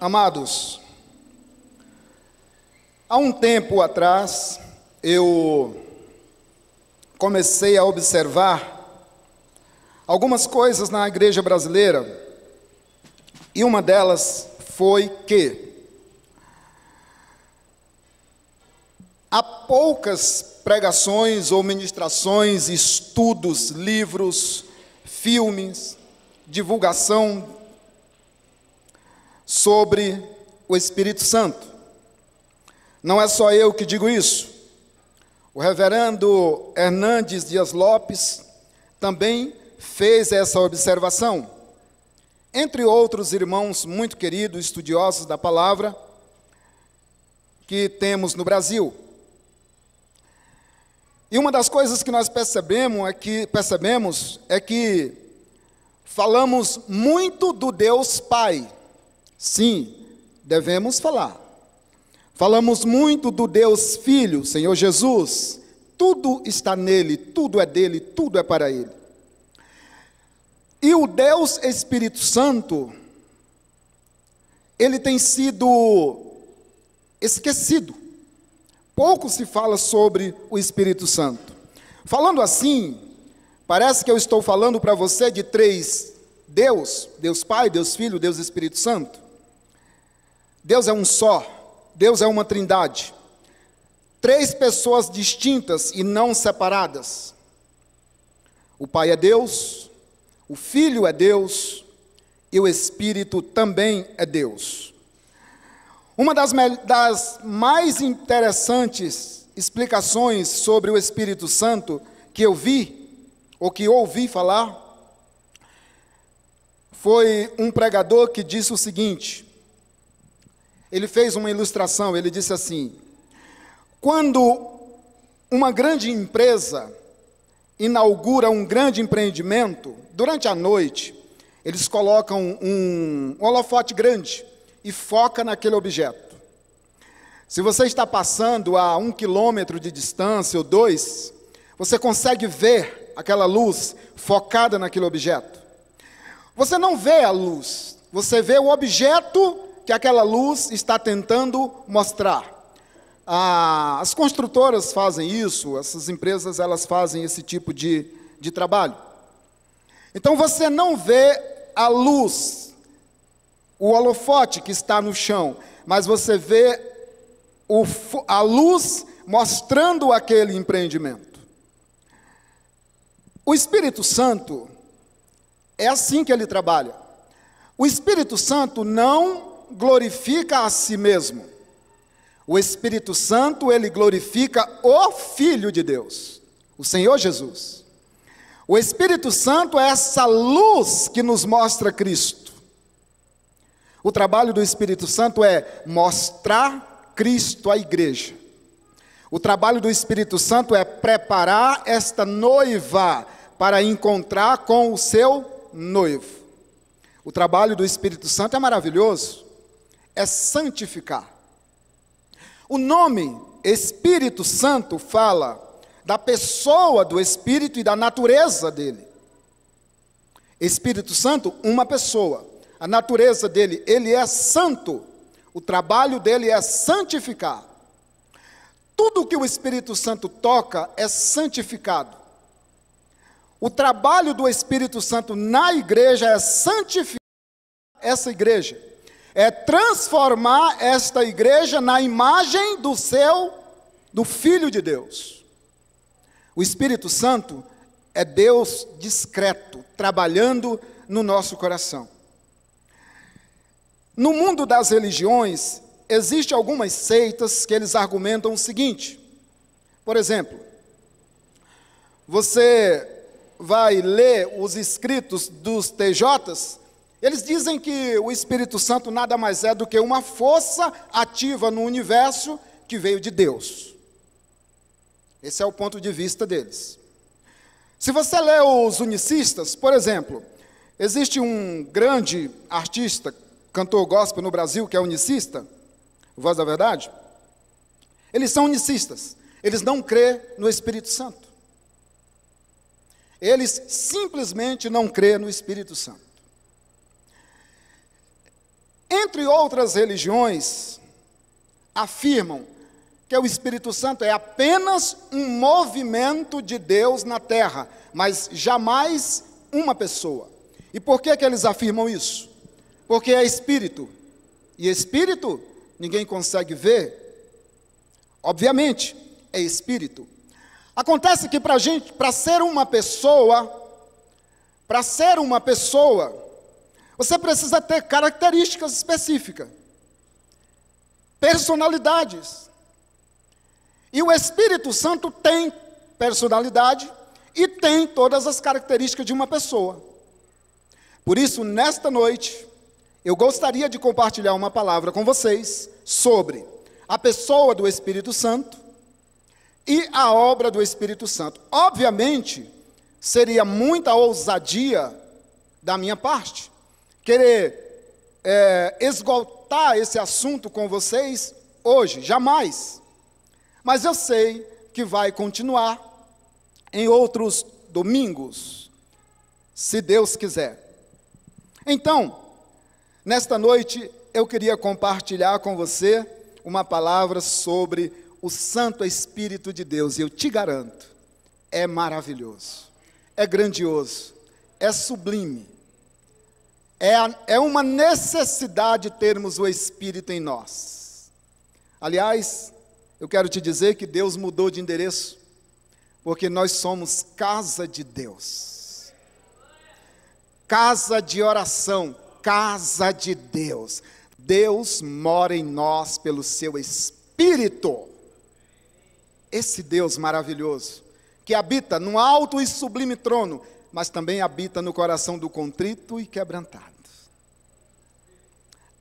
Amados, há um tempo atrás, eu comecei a observar algumas coisas na igreja brasileira, e uma delas foi que há poucas pregações ou ministrações, estudos, livros, filmes, divulgação sobre o Espírito Santo. Não é só eu que digo isso. O reverendo Hernandes Dias Lopes também fez essa observação. Entre outros irmãos muito queridos, estudiosos da palavra, que temos no Brasil. E uma das coisas que nós percebemos é que falamos muito do Deus Pai. Sim, devemos falar. Falamos muito do Deus Filho, Senhor Jesus. Tudo está nele, tudo é dele, tudo é para ele. E o Deus Espírito Santo, ele tem sido esquecido. Pouco se fala sobre o Espírito Santo. Falando assim, parece que eu estou falando para você de três Deus: Deus Pai, Deus Filho, Deus Espírito Santo. Deus é um só, Deus é uma trindade. Três pessoas distintas e não separadas. O Pai é Deus, o Filho é Deus e o Espírito também é Deus. Uma das mais interessantes explicações sobre o Espírito Santo que eu vi, ou que ouvi falar, foi um pregador que disse o seguinte. Ele fez uma ilustração, ele disse assim: quando uma grande empresa inaugura um grande empreendimento, durante a noite, eles colocam um holofote grande e foca naquele objeto. Se você está passando a 1 quilômetro de distância ou 2, você consegue ver aquela luz focada naquele objeto. Você não vê a luz, você vê o objeto que aquela luz está tentando mostrar. As construtoras fazem isso, essas empresas elas fazem esse tipo de trabalho. Então você não vê a luz, o holofote que está no chão, mas você vê a luz mostrando aquele empreendimento. O Espírito Santo é assim que ele trabalha. O Espírito Santo não glorifica a si mesmo. O Espírito Santo, ele glorifica o Filho de Deus, o Senhor Jesus. O Espírito Santo é essa luz que nos mostra Cristo. O trabalho do Espírito Santo é mostrar Cristo à igreja. O trabalho do Espírito Santo é preparar esta noiva para encontrar com o seu noivo. O trabalho do Espírito Santo é maravilhoso, é santificar. O nome Espírito Santo fala da pessoa do Espírito e da natureza dele. Espírito Santo, uma pessoa. A natureza dele, ele é santo. O trabalho dele é santificar. Tudo que o Espírito Santo toca é santificado. O trabalho do Espírito Santo na igreja é santificar essa igreja. É transformar esta igreja na imagem do Filho de Deus. O Espírito Santo é Deus discreto, trabalhando no nosso coração. No mundo das religiões, existem algumas seitas que eles argumentam o seguinte. Por exemplo, você vai ler os escritos dos TJs, eles dizem que o Espírito Santo nada mais é do que uma força ativa no universo que veio de Deus. Esse é o ponto de vista deles. Se você lê os unicistas, por exemplo, existe um grande artista, cantor gospel no Brasil, que é unicista, Voz da Verdade. Eles são unicistas, eles não crêem no Espírito Santo. Eles simplesmente não crêem no Espírito Santo. entre outras religiões, afirmam que o Espírito Santo é apenas um movimento de Deus na terra, mas jamais uma pessoa. E por que eles afirmam isso? Porque é espírito. E espírito ninguém consegue ver. Obviamente, é espírito. Acontece que para ser uma pessoa, você precisa ter características específicas, personalidades. E o Espírito Santo tem personalidade e tem todas as características de uma pessoa. Por isso, nesta noite, eu gostaria de compartilhar uma palavra com vocês sobre a pessoa do Espírito Santo e a obra do Espírito Santo. Obviamente, seria muita ousadia da minha parte querer esgotar esse assunto com vocês hoje, jamais. Mas eu sei que vai continuar em outros domingos, se Deus quiser. Então, nesta noite, eu queria compartilhar com você uma palavra sobre o Santo Espírito de Deus. E eu te garanto, é maravilhoso, é grandioso, é sublime. É uma necessidade termos o Espírito em nós. Aliás, eu quero te dizer que Deus mudou de endereço, porque nós somos casa de Deus, casa de oração, casa de Deus. Deus mora em nós pelo seu Espírito. Esse Deus maravilhoso, que habita num alto e sublime trono, mas também habita no coração do contrito e quebrantado.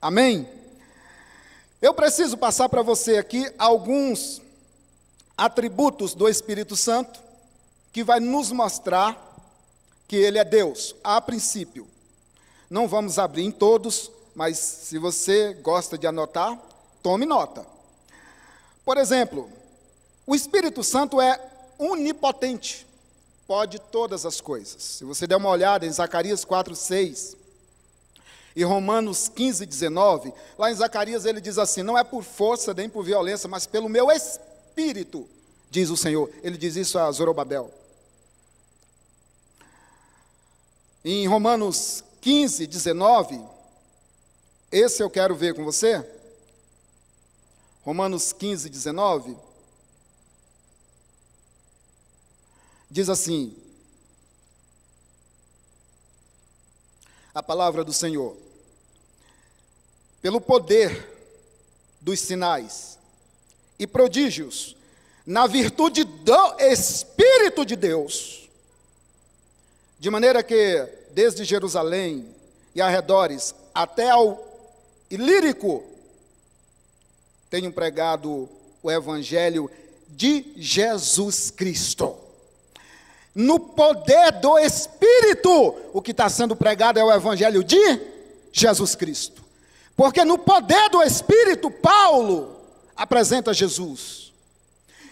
Amém? Eu preciso passar para você aqui alguns atributos do Espírito Santo que vai nos mostrar que ele é Deus, a princípio. Não vamos abrir em todos, mas se você gosta de anotar, tome nota. Por exemplo, o Espírito Santo é onipotente, pode todas as coisas. Se você der uma olhada em Zacarias 4:6, e Romanos 15:19, lá em Zacarias ele diz assim: não é por força nem por violência, mas pelo meu Espírito, diz o Senhor. Ele diz isso a Zorobabel. Em Romanos 15:19, esse eu quero ver com você. Romanos 15:19, diz assim, a palavra do Senhor: pelo poder dos sinais e prodígios, na virtude do Espírito de Deus, de maneira que, desde Jerusalém e arredores, até ao Ilírico, tenho pregado o Evangelho de Jesus Cristo. No poder do Espírito, o que está sendo pregado é o Evangelho de Jesus Cristo. Porque no poder do Espírito, Paulo apresenta Jesus.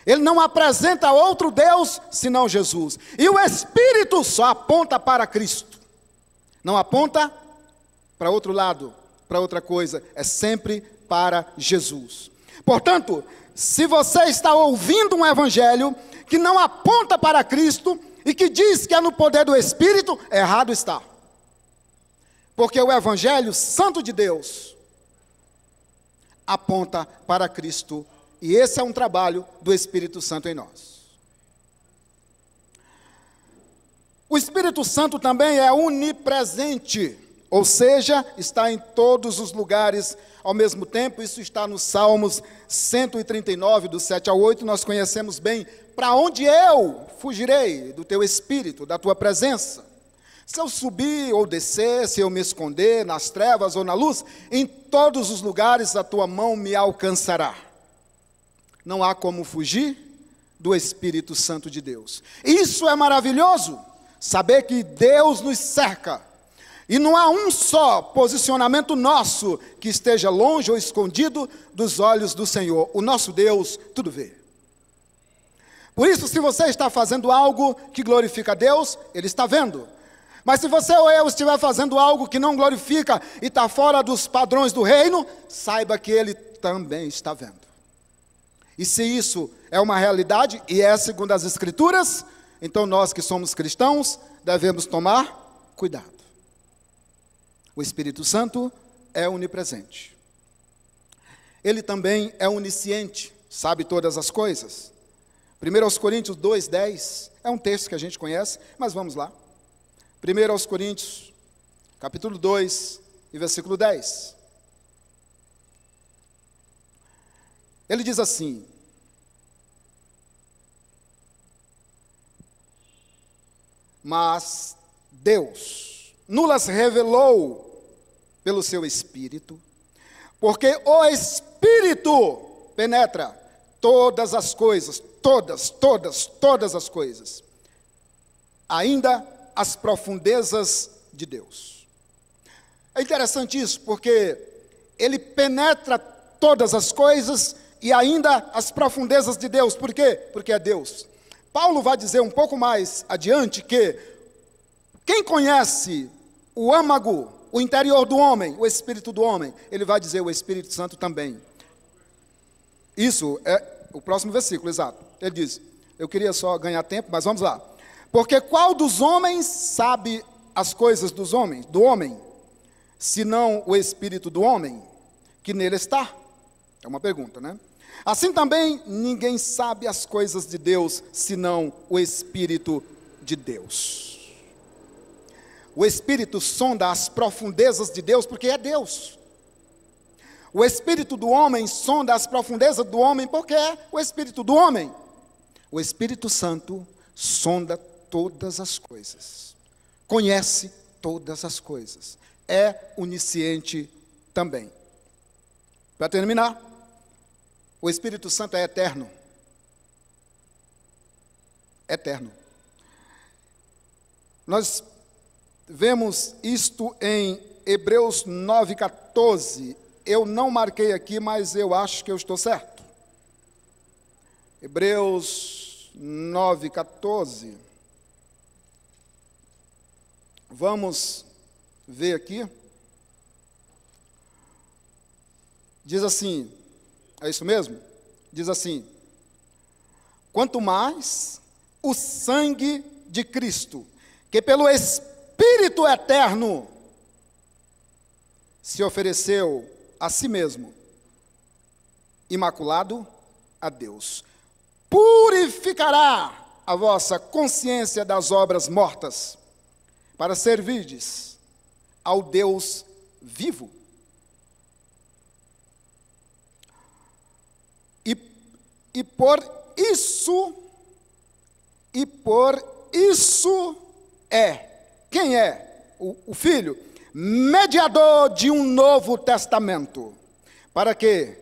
Ele não apresenta outro Deus, senão Jesus. E o Espírito só aponta para Cristo. Não aponta para outro lado, para outra coisa. É sempre para Jesus. Portanto, se você está ouvindo um Evangelho que não aponta para Cristo e que diz que é no poder do Espírito, errado está. Porque o Evangelho Santo de Deus aponta para Cristo, e esse é um trabalho do Espírito Santo em nós. O Espírito Santo também é onipresente, ou seja, está em todos os lugares ao mesmo tempo. Isso está no Salmos 139, do 7 ao 8, nós conhecemos bem. Para onde eu fugirei do teu Espírito, da tua presença? Se eu subir ou descer, se eu me esconder nas trevas ou na luz, em todos os lugares a tua mão me alcançará. Não há como fugir do Espírito Santo de Deus. Isso é maravilhoso, saber que Deus nos cerca. E não há um só posicionamento nosso que esteja longe ou escondido dos olhos do Senhor. O nosso Deus tudo vê. Por isso, se você está fazendo algo que glorifica a Deus, Ele está vendo. Mas se você ou eu estiver fazendo algo que não glorifica e está fora dos padrões do reino, saiba que Ele também está vendo. E se isso é uma realidade, e é segundo as Escrituras, então nós que somos cristãos, devemos tomar cuidado. O Espírito Santo é onipresente. Ele também é onisciente, sabe todas as coisas. 1 Coríntios 2:10, é um texto que a gente conhece, mas vamos lá. 1 Coríntios, capítulo 2, e versículo 10. Ele diz assim: mas Deus nos revelou pelo seu Espírito, porque o Espírito penetra todas as coisas, todas as coisas, ainda as profundezas de Deus. É interessante isso, porque Ele penetra todas as coisas e ainda as profundezas de Deus. Por quê? Porque é Deus. Paulo vai dizer um pouco mais adiante que quem conhece o âmago, o interior do homem, o espírito do homem, ele vai dizer o Espírito Santo também. Isso é o próximo versículo, exato. Ele diz, eu queria só ganhar tempo, mas vamos lá. Porque qual dos homens sabe as coisas do homem, senão o espírito do homem que nele está? É uma pergunta, né? Assim também ninguém sabe as coisas de Deus, senão o Espírito de Deus. O Espírito sonda as profundezas de Deus, porque é Deus. O Espírito do homem sonda as profundezas do homem, porque é o Espírito do homem. O Espírito Santo sonda todas as coisas, conhece todas as coisas, é onisciente também. Para terminar, o Espírito Santo é eterno. Eterno. Nós vemos isto em Hebreus 9:14. Eu não marquei aqui, mas eu acho que eu estou certo. Hebreus 9:14. Vamos ver aqui. Diz assim, é isso mesmo? Diz assim: quanto mais o sangue de Cristo, que pelo Espírito eterno se ofereceu a si mesmo, imaculado a Deus, purificará a vossa consciência das obras mortas, para servirdes ao Deus vivo. E por isso é, quem é? O Filho, mediador de um novo testamento, para que,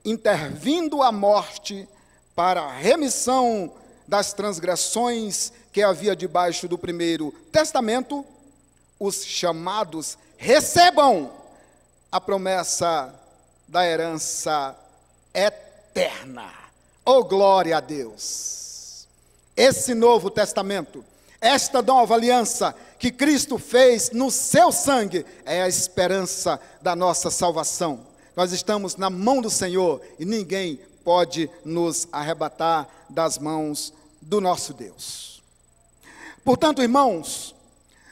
intervindo a morte para a remissão das transgressões que havia debaixo do primeiro testamento, os chamados recebam a promessa da herança eterna. Oh, glória a Deus! Esse novo testamento, esta nova aliança que Cristo fez no seu sangue, é a esperança da nossa salvação. Nós estamos na mão do Senhor e ninguém pode nos arrebatar das mãos do nosso Deus. Portanto, irmãos,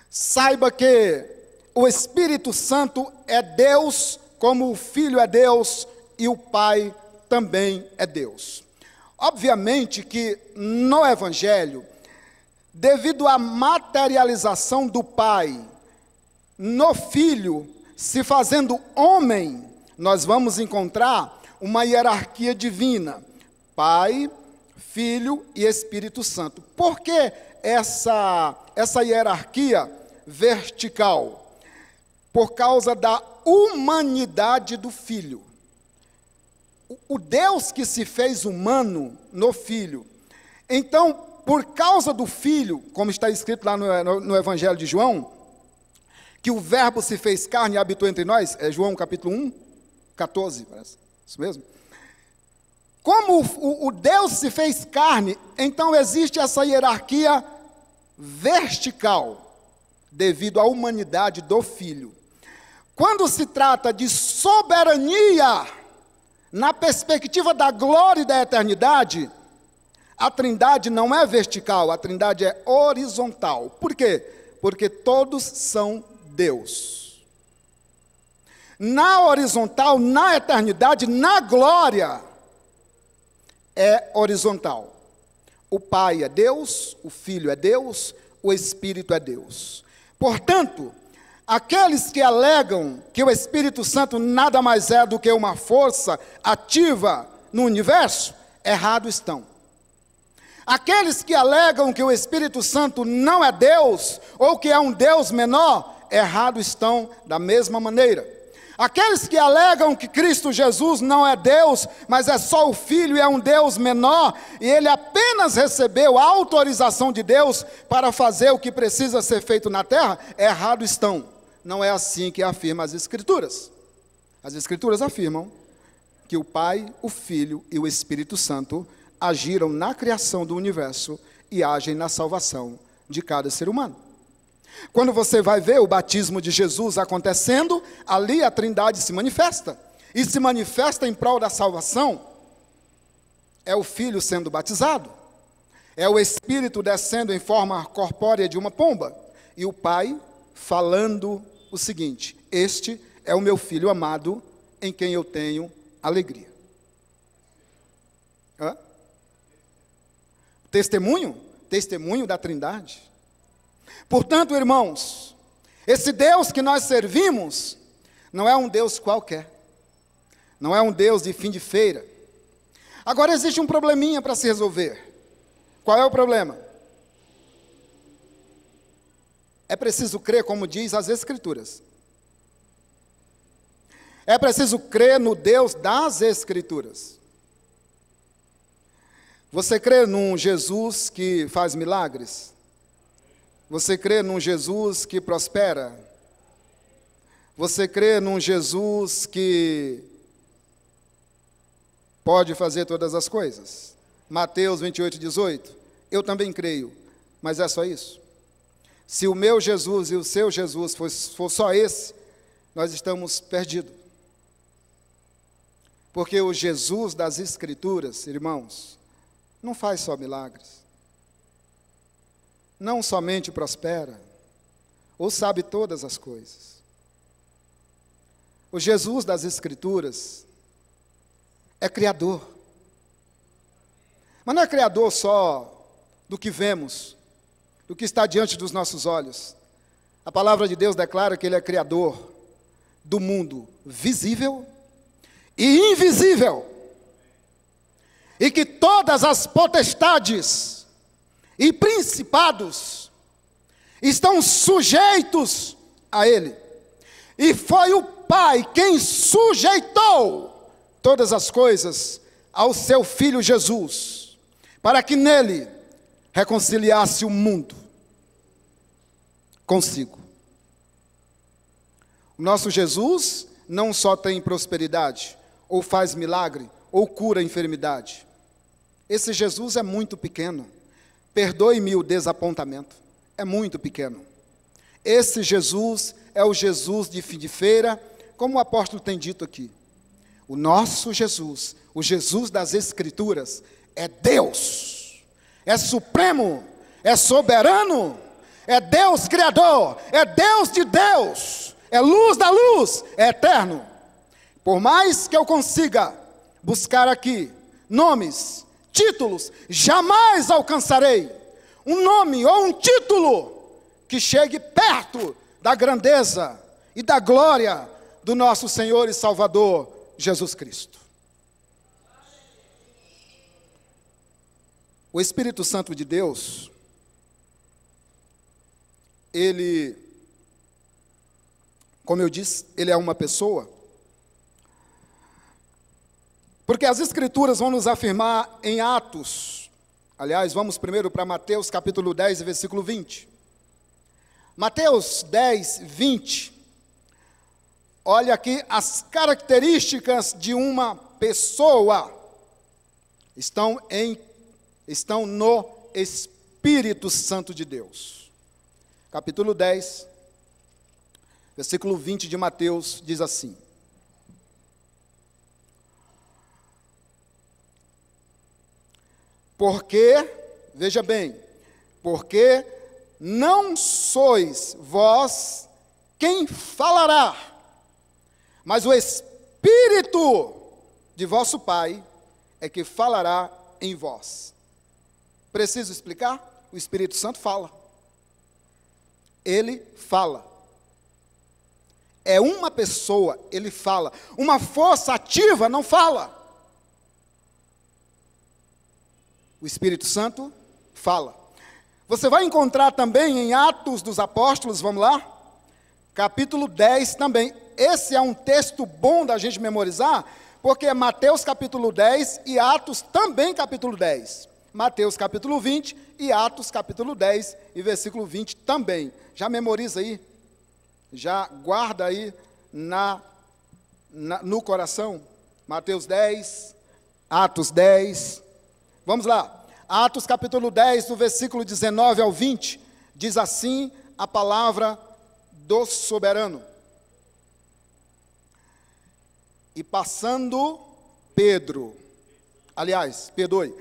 saiba que o Espírito Santo é Deus, como o Filho é Deus e o Pai também é Deus. Obviamente que no Evangelho, devido à materialização do Pai no Filho, se fazendo homem, nós vamos encontrar uma hierarquia divina: Pai, Filho e Espírito Santo. Por que essa hierarquia vertical? Por causa da humanidade do Filho. O Deus que se fez humano no Filho. Então, por causa do Filho, como está escrito lá no Evangelho de João, que o Verbo se fez carne e habitou entre nós, é João capítulo 1, 14, parece, isso mesmo. Como o Deus se fez carne, então existe essa hierarquia vertical. devido à humanidade do Filho. Quando se trata de soberania, na perspectiva da glória e da eternidade, a Trindade não é vertical, a Trindade é horizontal. Por quê? Porque todos são Deus. Na horizontal, na eternidade, na glória, é horizontal. O Pai é Deus, o Filho é Deus, o Espírito é Deus. Portanto, aqueles que alegam que o Espírito Santo nada mais é do que uma força ativa no universo, errado estão. Aqueles que alegam que o Espírito Santo não é Deus, ou que é um Deus menor, errado estão da mesma maneira. Aqueles que alegam que Cristo Jesus não é Deus, mas é só o Filho e é um Deus menor, e ele apenas recebeu a autorização de Deus para fazer o que precisa ser feito na terra, errado estão. Não é assim que afirma as Escrituras. As Escrituras afirmam que o Pai, o Filho e o Espírito Santo agiram na criação do universo e agem na salvação de cada ser humano. Quando você vai ver o batismo de Jesus acontecendo, ali a Trindade se manifesta. E se manifesta em prol da salvação. É o Filho sendo batizado. É o Espírito descendo em forma corpórea de uma pomba. E o Pai falando o seguinte: este é o meu Filho amado, em quem eu tenho alegria. Hã? Testemunho da Trindade. Portanto, irmãos, esse Deus que nós servimos não é um Deus qualquer, não é um Deus de fim de feira. Agora existe um probleminha para se resolver. Qual é o problema? É preciso crer, como diz as Escrituras. É preciso crer no Deus das Escrituras. Você crê num Jesus que faz milagres? Você crê num Jesus que prospera? Você crê num Jesus que pode fazer todas as coisas? Mateus 28:18. Eu também creio, mas é só isso. Se o meu Jesus e o seu Jesus for só esse, nós estamos perdidos. Porque o Jesus das Escrituras, irmãos, não faz só milagres. Não somente prospera, ou sabe todas as coisas. O Jesus das Escrituras é criador. Mas não é criador só do que vemos, do que está diante dos nossos olhos. A palavra de Deus declara que Ele é criador do mundo visível e invisível. E que todas as potestades e principados estão sujeitos a Ele. E foi o Pai quem sujeitou todas as coisas ao seu Filho Jesus, para que nele reconciliasse o mundo consigo. O nosso Jesus não só tem prosperidade, ou faz milagre, ou cura a enfermidade. Esse Jesus é muito pequeno. Perdoe-me o desapontamento. É muito pequeno. Esse Jesus é o Jesus de fim de feira, como o apóstolo tem dito aqui. O nosso Jesus, o Jesus das Escrituras, é Deus. É supremo, é soberano, é Deus criador, é Deus de Deus, é luz da luz, é eterno. Por mais que eu consiga buscar aqui nomes, títulos, jamais alcançarei um nome ou um título que chegue perto da grandeza e da glória do nosso Senhor e Salvador Jesus Cristo. O Espírito Santo de Deus, ele, como eu disse, ele é uma pessoa. Porque as Escrituras vão nos afirmar em Atos. Aliás, vamos primeiro para Mateus capítulo 10, versículo 20. Mateus 10, 20. Olha aqui as características de uma pessoa. Estão no Espírito Santo de Deus. Capítulo 10, Versículo 20 de Mateus diz assim: porque, veja bem, porque não sois vós quem falará, mas o Espírito de vosso Pai é que falará em vós. Preciso explicar? O Espírito Santo fala. Ele fala. É uma pessoa, ele fala. Uma força ativa não fala. O Espírito Santo fala. Você vai encontrar também em Atos dos Apóstolos, vamos lá? Capítulo 10 também. Esse é um texto bom da gente memorizar, porque é Mateus capítulo 10 e Atos também capítulo 10. Mateus capítulo 20 e Atos capítulo 10 e versículo 20 também. Já memoriza aí, já guarda aí no coração. Mateus 10, Atos 10. Vamos lá. Atos capítulo 10, do versículo 19 ao 20, diz assim a palavra do soberano. E passando Pedro, aliás, perdoe,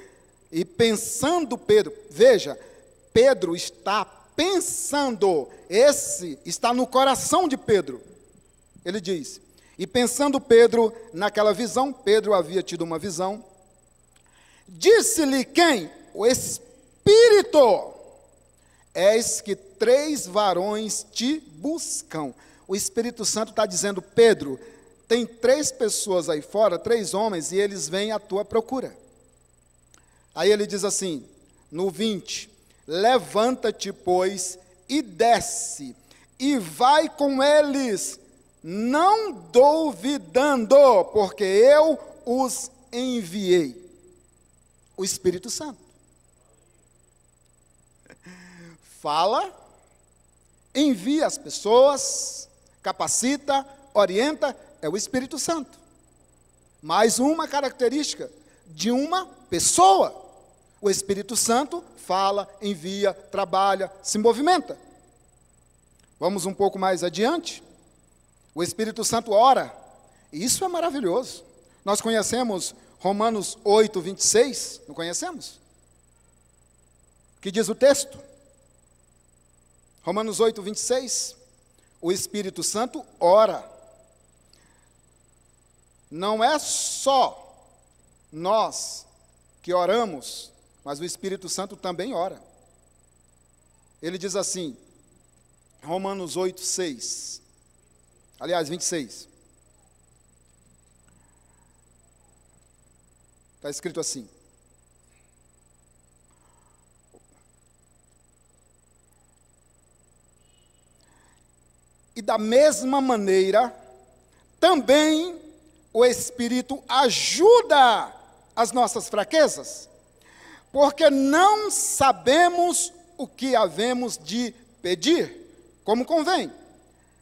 e pensando Pedro, veja, Pedro está pensando, esse está no coração de Pedro. Ele diz, e pensando Pedro naquela visão, Pedro havia tido uma visão, disse-lhe quem? O Espírito, eis que 3 varões te buscam. O Espírito Santo está dizendo, Pedro, tem 3 pessoas aí fora, 3 homens, e eles vêm à tua procura. Aí ele diz assim, no 20, levanta-te, pois, e desce, e vai com eles, não duvidando, porque eu os enviei. O Espírito Santo fala, envia as pessoas, capacita, orienta, é o Espírito Santo. Mais uma característica de uma pessoa. O Espírito Santo fala, envia, trabalha, se movimenta. Vamos um pouco mais adiante. O Espírito Santo ora, e isso é maravilhoso. Nós conhecemos Romanos 8, 26, não conhecemos? Que diz o texto? Romanos 8, 26. O Espírito Santo ora. Não é só nós que oramos, mas o Espírito Santo também ora. Ele diz assim, Romanos 8, 6. Aliás, 26. Está escrito assim. E da mesma maneira, também o Espírito ajuda as nossas fraquezas, porque não sabemos o que havemos de pedir, como convém,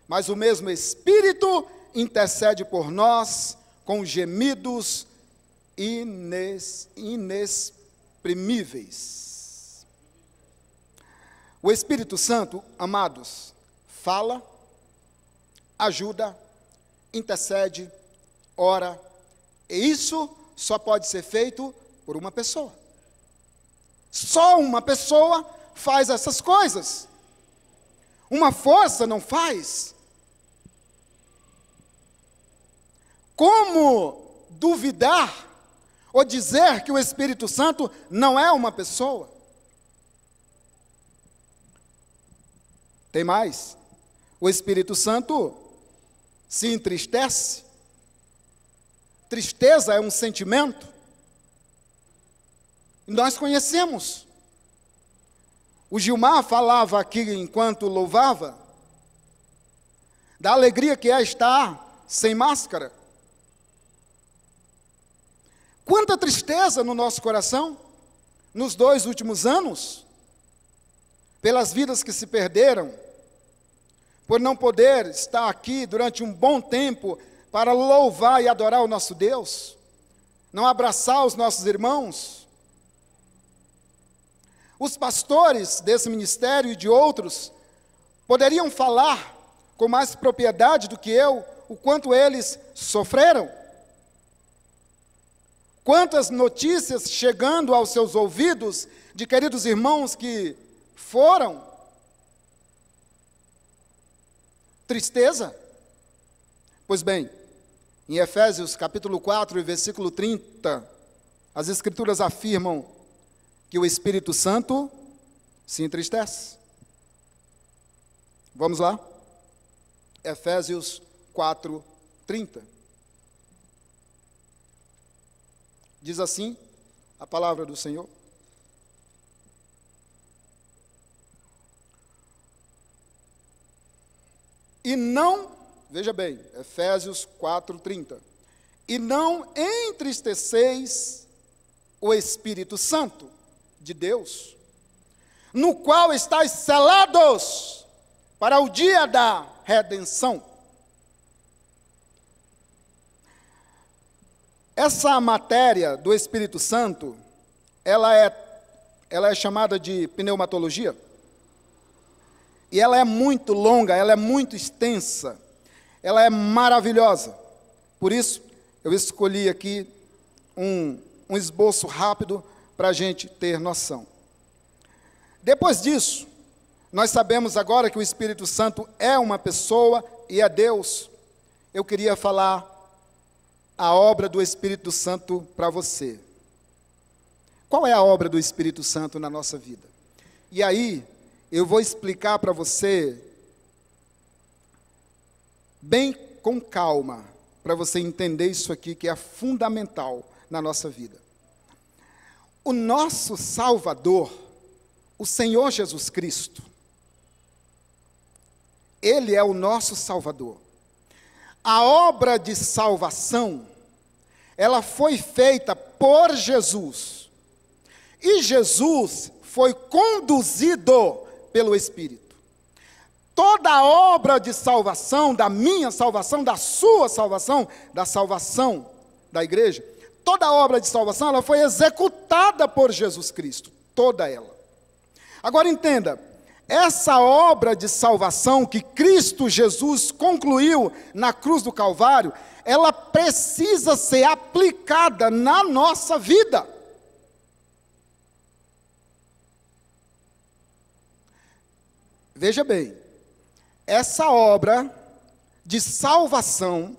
mas o mesmo Espírito intercede por nós com gemidos inexprimíveis. O Espírito Santo, amados, fala, ajuda, intercede, ora, e isso só pode ser feito por uma pessoa. Só uma pessoa faz essas coisas. Uma força não faz. Como duvidar ou dizer que o Espírito Santo não é uma pessoa? Tem mais. O Espírito Santo se entristece. Tristeza é um sentimento. Nós conhecemos. O Gilmar falava aqui enquanto louvava, da alegria que é estar sem máscara. Quanta tristeza no nosso coração, nos 2 últimos anos, pelas vidas que se perderam, por não poder estar aqui durante um bom tempo para louvar e adorar o nosso Deus, não abraçar os nossos irmãos. Os pastores desse ministério e de outros poderiam falar com mais propriedade do que eu o quanto eles sofreram. Quantas notícias chegando aos seus ouvidos de queridos irmãos que foram. Tristeza. Pois bem, em Efésios capítulo 4, versículo 30, as Escrituras afirmam que o Espírito Santo se entristece. Vamos lá? Efésios 4, 30. Diz assim a palavra do Senhor. E não, veja bem, Efésios 4, 30. E não entristeceis o Espírito Santo de Deus, no qual estáis selados para o dia da redenção. Essa matéria do Espírito Santo, ela é chamada de pneumatologia. E ela é muito longa, ela é muito extensa, ela é maravilhosa. Por isso, eu escolhi aqui um esboço rápido para a gente ter noção. Depois disso, nós sabemos agora que o Espírito Santo é uma pessoa e é Deus. Eu queria falar a obra do Espírito Santo para você. Qual é a obra do Espírito Santo na nossa vida? E aí, eu vou explicar para você, bem com calma, para você entender isso aqui que é fundamental na nossa vida. O nosso Salvador, o Senhor Jesus Cristo, Ele é o nosso Salvador. A obra de salvação, ela foi feita por Jesus. E Jesus foi conduzido pelo Espírito. Toda a obra de salvação, da minha salvação, da sua salvação, da salvação da igreja, toda a obra de salvação, ela foi executada por Jesus Cristo, toda ela. Agora entenda, essa obra de salvação que Cristo Jesus concluiu na cruz do Calvário, ela precisa ser aplicada na nossa vida. Veja bem, essa obra de salvação,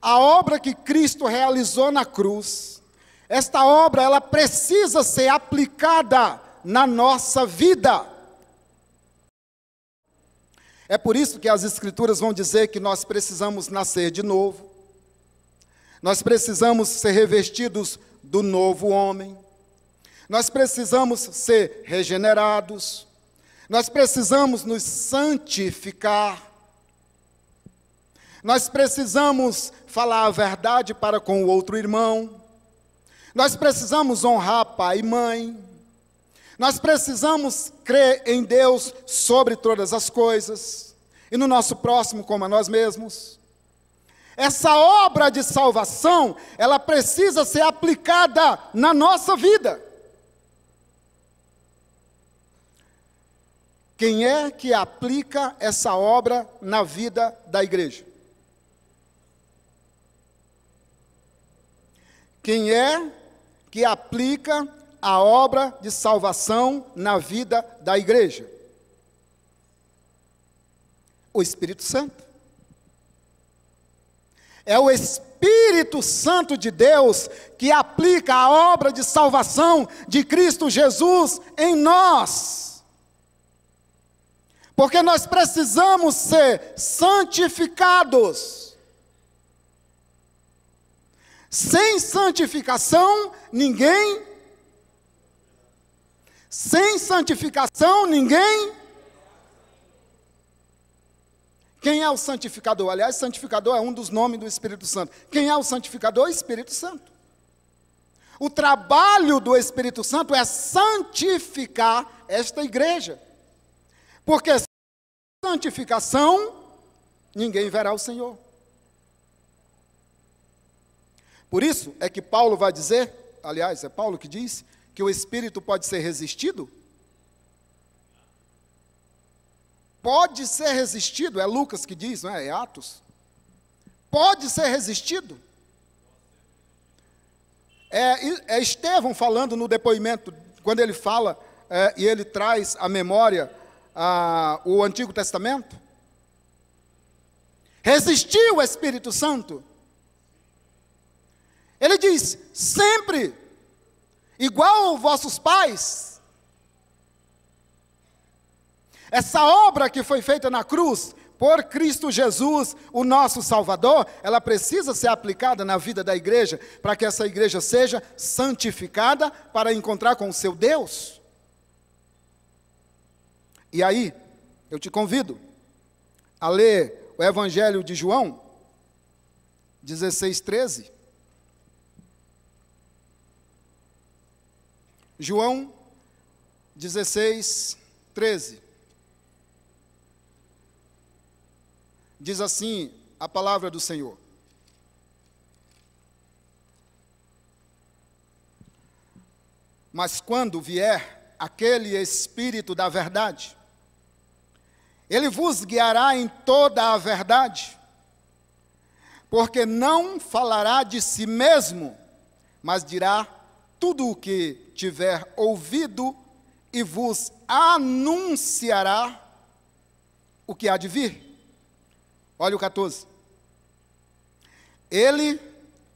a obra que Cristo realizou na cruz, esta obra ela precisa ser aplicada na nossa vida. É por isso que as Escrituras vão dizer que nós precisamos nascer de novo, nós precisamos ser revestidos do novo homem, nós precisamos ser regenerados, nós precisamos nos santificar, nós precisamos falar a verdade para com o outro irmão, nós precisamos honrar pai e mãe, nós precisamos crer em Deus sobre todas as coisas, e no nosso próximo como a nós mesmos. Essa obra de salvação, ela precisa ser aplicada na nossa vida. Quem é que aplica essa obra na vida da igreja? Quem é que aplica a obra de salvação na vida da igreja? O Espírito Santo. É o Espírito Santo de Deus que aplica a obra de salvação de Cristo Jesus em nós. Porque nós precisamos ser santificados. Sem santificação, ninguém. Sem santificação, ninguém. Quem é o santificador? Aliás, santificador é um dos nomes do Espírito Santo. Quem é o santificador? O Espírito Santo. O trabalho do Espírito Santo é santificar esta igreja. Porque sem santificação, ninguém verá o Senhor. Por isso é que Paulo vai dizer, aliás, é Paulo que diz, que o Espírito pode ser resistido. pode ser resistido, é Lucas que diz, não é? É Atos. Pode ser resistido. É Estevão falando no depoimento, quando ele fala, e ele traz à memória o Antigo Testamento. Resistiu o Espírito Santo. Ele diz, sempre, igual vossos pais. Essa obra que foi feita na cruz, por Cristo Jesus, o nosso Salvador, ela precisa ser aplicada na vida da igreja, para que essa igreja seja santificada para encontrar com o seu Deus. E aí, eu te convido a ler o Evangelho de João, 16:13. João 16:13. Diz assim a palavra do Senhor. Mas quando vier aquele Espírito da verdade, ele vos guiará em toda a verdade, porque não falará de si mesmo, mas dirá tudo o que tiver ouvido e vos anunciará o que há de vir. Olha o 14. Ele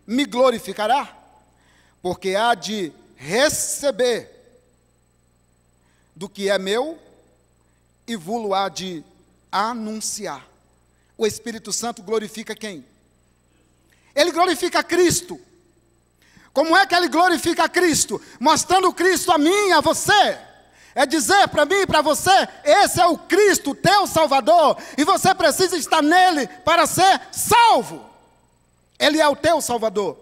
me glorificará, porque há de receber do que é meu e vou-lo há de anunciar. O Espírito Santo glorifica quem? Ele glorifica Cristo. Como é que ele glorifica a Cristo? Mostrando Cristo a mim e a você. É dizer para mim e para você, esse é o Cristo, teu Salvador, e você precisa estar nele para ser salvo. Ele é o teu Salvador.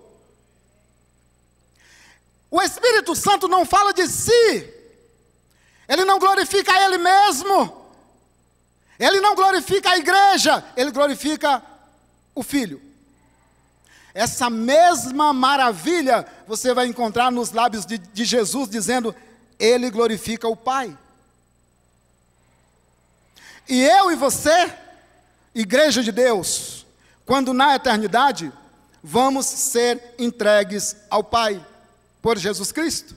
O Espírito Santo não fala de si, ele não glorifica a ele mesmo, ele não glorifica a igreja, ele glorifica o Filho. Essa mesma maravilha você vai encontrar nos lábios de Jesus, dizendo, ele glorifica o Pai. E eu e você, igreja de Deus, quando na eternidade, vamos ser entregues ao Pai, por Jesus Cristo.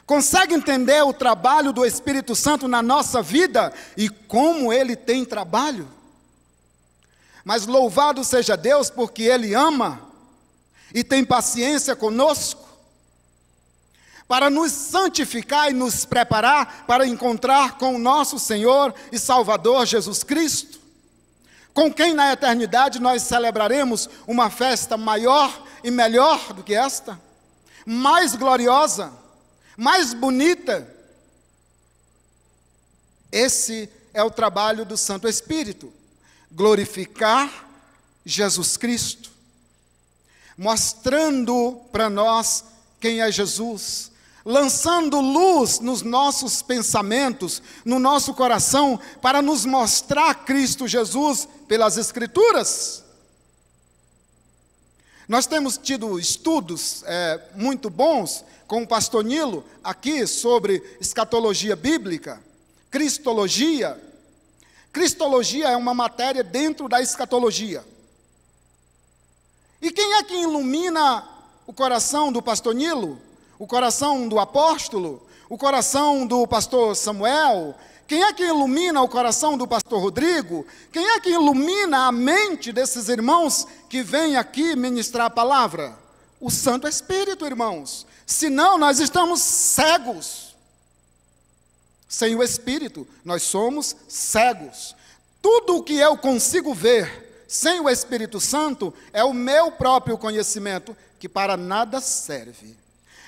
Consegue entender o trabalho do Espírito Santo na nossa vida e como ele tem trabalho? Mas louvado seja Deus porque ele ama e tem paciência conosco, para nos santificar e nos preparar para encontrar com o nosso Senhor e Salvador Jesus Cristo, com quem na eternidade nós celebraremos uma festa maior e melhor do que esta, mais gloriosa, mais bonita. Esse é o trabalho do Santo Espírito, glorificar Jesus Cristo, mostrando para nós quem é Jesus, lançando luz nos nossos pensamentos, no nosso coração, para nos mostrar Cristo Jesus pelas Escrituras. Nós temos tido estudos muito bons com o pastor Nilo, aqui sobre escatologia bíblica, cristologia. Cristologia é uma matéria dentro da escatologia. E quem é que ilumina o coração do pastor Nilo? O coração do apóstolo, o coração do pastor Samuel? Quem é que ilumina o coração do pastor Rodrigo? Quem é que ilumina a mente desses irmãos que vêm aqui ministrar a palavra? O Santo Espírito, irmãos. Senão nós estamos cegos. Sem o Espírito, nós somos cegos. Tudo o que eu consigo ver sem o Espírito Santo é o meu próprio conhecimento, que para nada serve.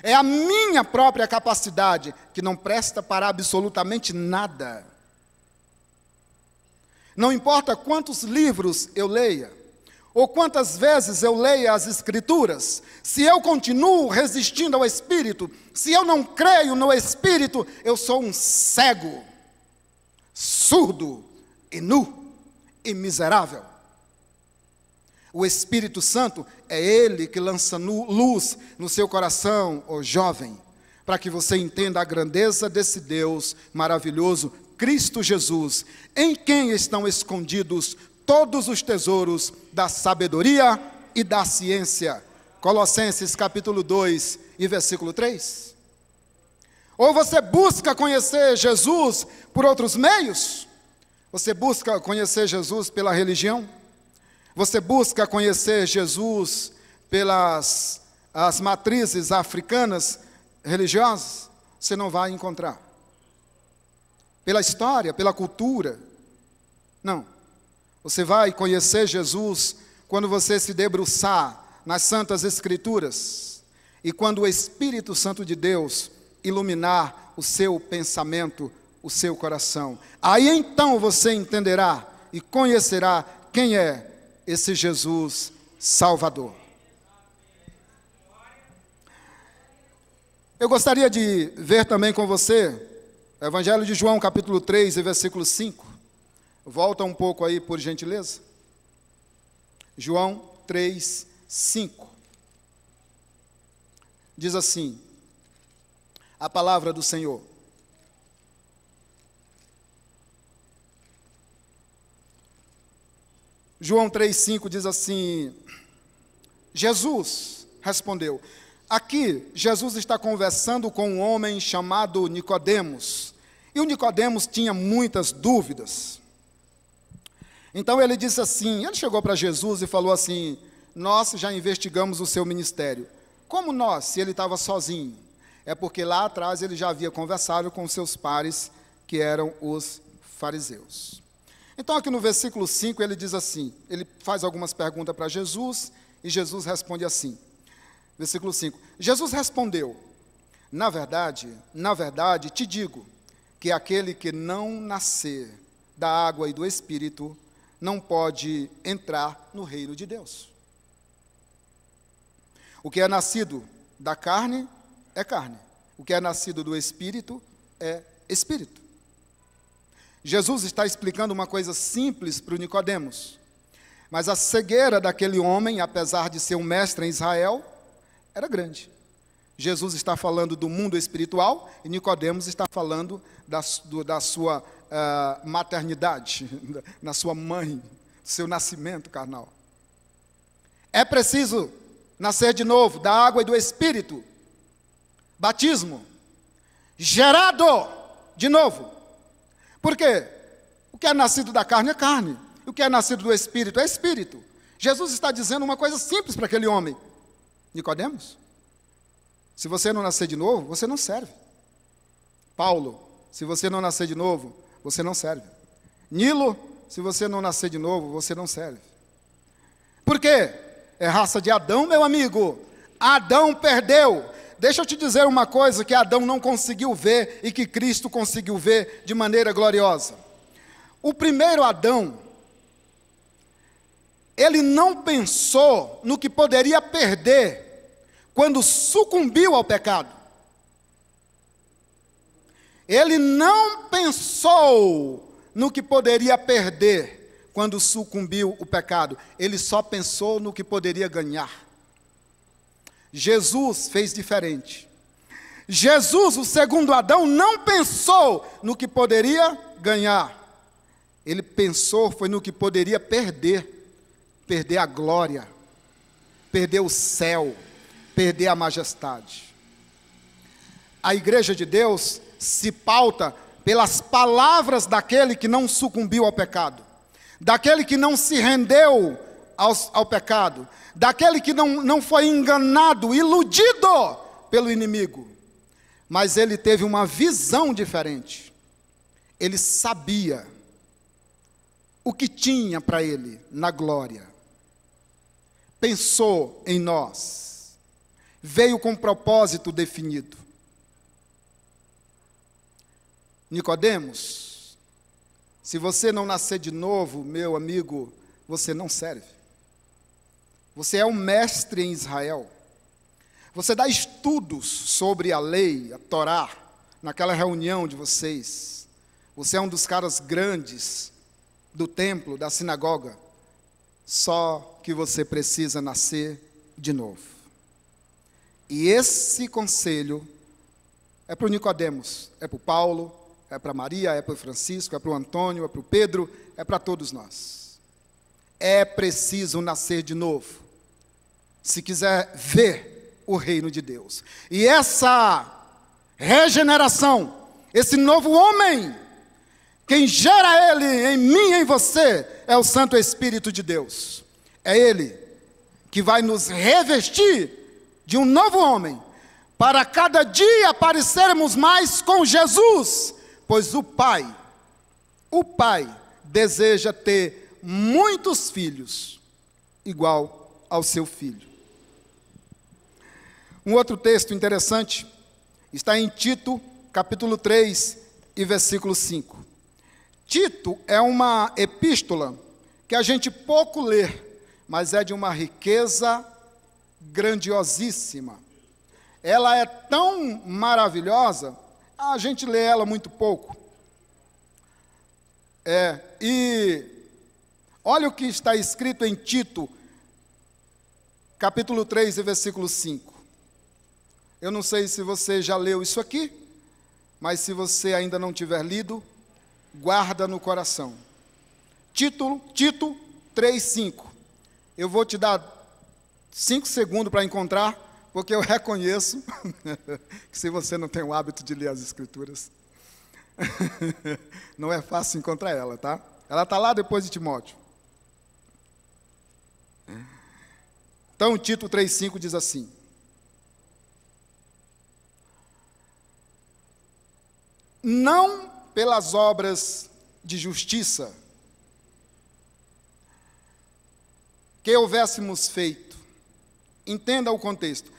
É a minha própria capacidade, que não presta para absolutamente nada. Não importa quantos livros eu leia, ou quantas vezes eu leia as Escrituras, se eu continuo resistindo ao Espírito, se eu não creio no Espírito, eu sou um cego, surdo e nu e miserável. O Espírito Santo é Ele que lança luz no seu coração, ó jovem, para que você entenda a grandeza desse Deus maravilhoso, Cristo Jesus, em quem estão escondidos todos os tesouros da sabedoria e da ciência. Colossenses capítulo 2 e versículo 3. Ou você busca conhecer Jesus por outros meios? Você busca conhecer Jesus pela religião? Você busca conhecer Jesus pelas as matrizes africanas religiosas? Você não vai encontrar. Pela história, pela cultura. Não. Você vai conhecer Jesus quando você se debruçar nas Santas Escrituras e quando o Espírito Santo de Deus iluminar o seu pensamento, o seu coração. Aí então você entenderá e conhecerá quem é esse Jesus Salvador. Eu gostaria de ver também com você o Evangelho de João, capítulo 3, e versículo 5. Volta um pouco aí, por gentileza. João 3, 5. Diz assim, a palavra do Senhor. João 3,5 diz assim, Jesus respondeu. Aqui, Jesus está conversando com um homem chamado Nicodemos. E o Nicodemos tinha muitas dúvidas. Então ele disse assim, ele chegou para Jesus e falou assim, nós já investigamos o seu ministério. Como nós, se ele estava sozinho? É porque lá atrás ele já havia conversado com seus pares, que eram os fariseus. Então aqui no versículo 5 ele diz assim, ele faz algumas perguntas para Jesus, e Jesus responde assim, versículo 5, Jesus respondeu, na verdade, te digo, que aquele que não nascer da água e do Espírito, não pode entrar no reino de Deus. O que é nascido da carne, é carne. O que é nascido do Espírito, é Espírito. Jesus está explicando uma coisa simples para o Nicodemos. Mas a cegueira daquele homem, apesar de ser um mestre em Israel, era grande. Jesus está falando do mundo espiritual e Nicodemos está falando da sua maternidade, na sua mãe, do seu nascimento carnal. É preciso nascer de novo da água e do Espírito. Batismo. Gerado de novo. Por quê? O que é nascido da carne é carne. O que é nascido do Espírito é Espírito. Jesus está dizendo uma coisa simples para aquele homem. Nicodemos, se você não nascer de novo, você não serve. Paulo, se você não nascer de novo, você não serve. Nilo, se você não nascer de novo, você não serve. Por quê? É raça de Adão, meu amigo. Adão perdeu. Deixa eu te dizer uma coisa que Adão não conseguiu ver e que Cristo conseguiu ver de maneira gloriosa. O primeiro Adão, ele não pensou no que poderia perder quando sucumbiu ao pecado. Ele não pensou no que poderia perder quando sucumbiu ao pecado. Ele só pensou no que poderia ganhar. Jesus fez diferente. Jesus, o segundo Adão, não pensou no que poderia ganhar. Ele pensou foi no que poderia perder. Perder a glória, perder o céu, perder a majestade. A igreja de Deus se pauta pelas palavras daquele que não sucumbiu ao pecado, daquele que não se rendeu ao pecado, daquele que não foi enganado, iludido pelo inimigo, mas ele teve uma visão diferente. Ele sabia o que tinha para ele na glória. Pensou em nós, veio com um propósito definido. Nicodemos, se você não nascer de novo, meu amigo, você não serve. Você é um mestre em Israel. Você dá estudos sobre a lei, a Torá, naquela reunião de vocês. Você é um dos caras grandes do templo, da sinagoga. Só que você precisa nascer de novo. E esse conselho é para o Nicodemos, é para o Paulo, é para Maria, é para o Francisco, é para o Antônio, é para o Pedro, é para todos nós. É preciso nascer de novo, se quiser ver o reino de Deus. E essa regeneração, esse novo homem, quem gera ele em mim e em você, é o Santo Espírito de Deus. É ele que vai nos revestir de um novo homem, para cada dia parecermos mais com Jesus, pois o Pai deseja ter muitos filhos, igual ao seu Filho. Um outro texto interessante está em Tito, capítulo 3 e versículo 5. Tito é uma epístola que a gente pouco lê, mas é de uma riqueza grandiosíssima. Ela é tão maravilhosa, a gente lê ela muito pouco. E olha o que está escrito em Tito, capítulo 3 e versículo 5. Eu não sei se você já leu isso aqui, mas se você ainda não tiver lido, guarda no coração. Tito 3:5. Eu vou te dar 5 segundos para encontrar, porque eu reconheço que se você não tem o hábito de ler as Escrituras, não é fácil encontrar ela, tá? Ela está lá depois de Timóteo. Então, Tito 3:5 diz assim: não pelas obras de justiça que houvéssemos feito. Entenda o contexto.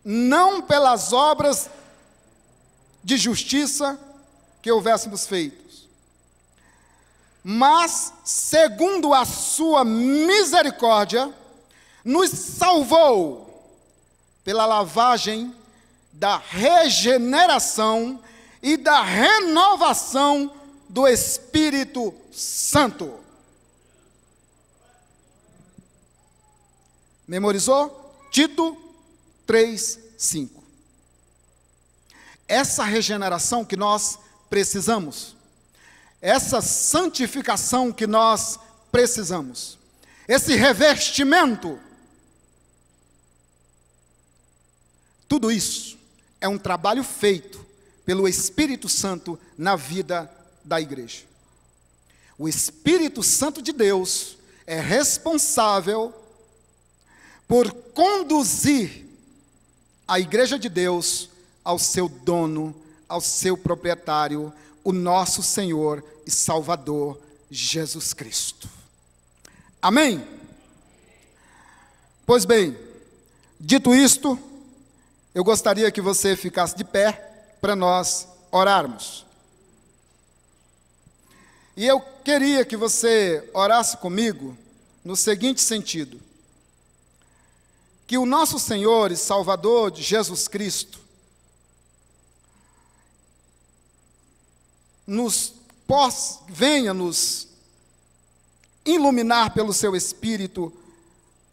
Não pelas obras de justiça que houvéssemos feito, mas segundo a sua misericórdia, nos salvou pela lavagem da regeneração e da renovação do Espírito Santo. Memorizou? Tito 3:5. Essa regeneração que nós precisamos, essa santificação que nós precisamos, esse revestimento, tudo isso é um trabalho feito pelo Espírito Santo na vida da igreja. O Espírito Santo de Deus é responsável por conduzir a igreja de Deus ao seu dono, ao seu proprietário, o nosso Senhor e Salvador, Jesus Cristo. Amém? Pois bem, dito isto, eu gostaria que você ficasse de pé para nós orarmos. E eu queria que você orasse comigo no seguinte sentido: que o nosso Senhor e Salvador de Jesus Cristo venha nos iluminar pelo seu Espírito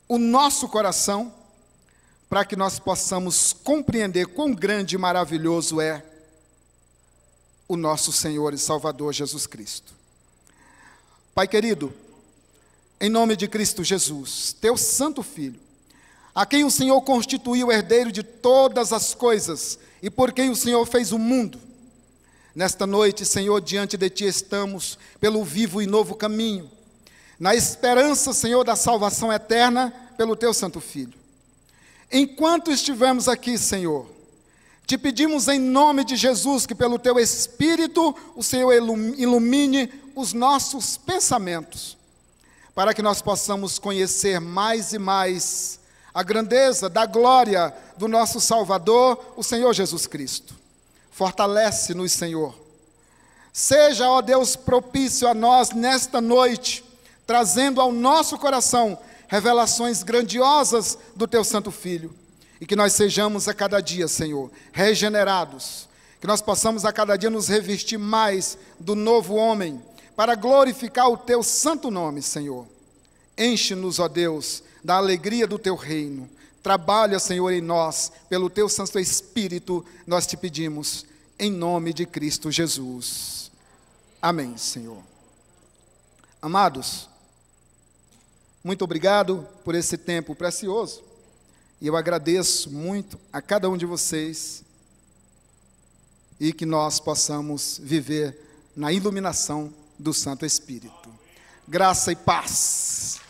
o nosso coração, para que nós possamos compreender quão grande e maravilhoso é o nosso Senhor e Salvador Jesus Cristo. Pai querido, em nome de Cristo Jesus, teu santo Filho, a quem o Senhor constituiu herdeiro de todas as coisas e por quem o Senhor fez o mundo, nesta noite, Senhor, diante de Ti estamos pelo vivo e novo caminho, na esperança, Senhor, da salvação eterna pelo Teu Santo Filho. Enquanto estivermos aqui, Senhor, Te pedimos em nome de Jesus que pelo Teu Espírito o Senhor ilumine os nossos pensamentos, para que nós possamos conhecer mais e mais a grandeza da glória do nosso Salvador, o Senhor Jesus Cristo. Fortalece-nos, Senhor. Seja, ó Deus, propício a nós nesta noite, trazendo ao nosso coração revelações grandiosas do Teu Santo Filho. E que nós sejamos a cada dia, Senhor, regenerados. Que nós possamos a cada dia nos revestir mais do novo homem, para glorificar o Teu santo nome, Senhor. Enche-nos, ó Deus, da alegria do Teu reino. Trabalha, Senhor, em nós, pelo Teu Santo Espírito, nós Te pedimos, em nome de Cristo Jesus. Amém, Senhor. Amados, muito obrigado por esse tempo precioso, e eu agradeço muito a cada um de vocês, e que nós possamos viver na iluminação do Santo Espírito. Graça e paz.